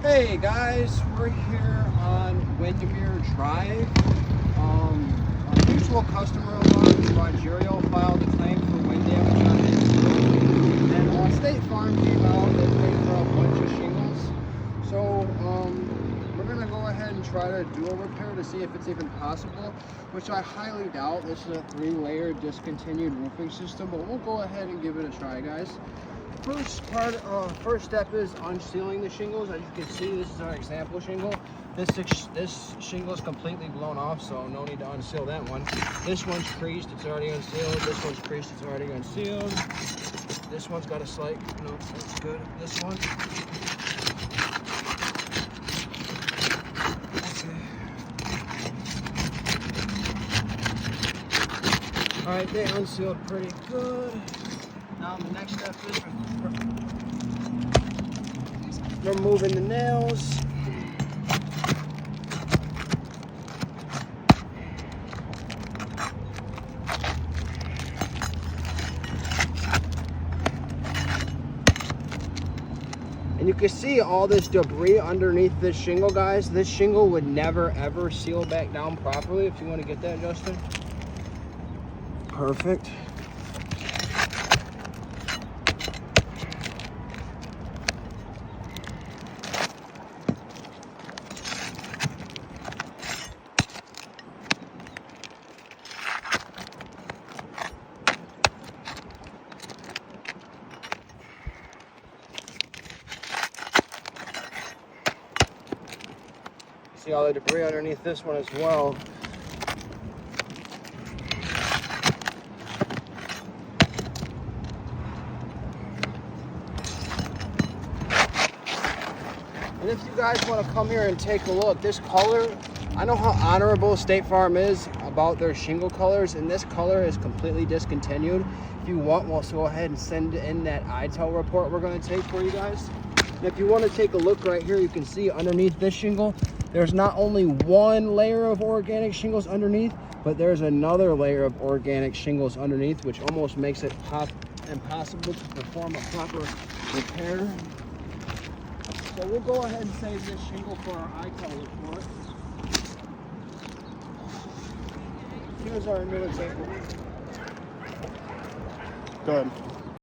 Hey guys, we're here on Windermere Drive. Our mutual customer of ours, Rogerio, filed a claim for wind damage on his roof. And State Farm came out and paid for a bunch of shingles. So we're going to go ahead and try to do a repair to see if it's even possible, which I highly doubt. This is a 3-layer discontinued roofing system, but we'll go ahead and give it a try, guys. First step is unsealing the shingles. As you can see, this is our example shingle. This shingle is completely blown off, so no need to unseal that one. This one's creased, it's already unsealed. This one's creased, it's already unsealed. This one's got a slight, no, that's good. This one. Okay. All right, they unsealed pretty good. Now the next step is removing the nails. And you can see all this debris underneath this shingle, guys. This shingle would never ever seal back down properly. If you want to get that, Justin. Perfect. See all the debris underneath this one as well. And if you guys want to come here and take a look, this color, I know how honorable State Farm is about their shingle colors, and this color is completely discontinued. If you want, we'll go ahead and send in that ITEL report we're going to take for you guys. And if you want to take a look right here, you can see underneath this shingle, there's not only one layer of organic shingles underneath, but there's another layer of organic shingles underneath, which almost makes it impossible to perform a proper repair. So we'll go ahead and save this shingle for our ITEL report. Here's our new example. Go ahead.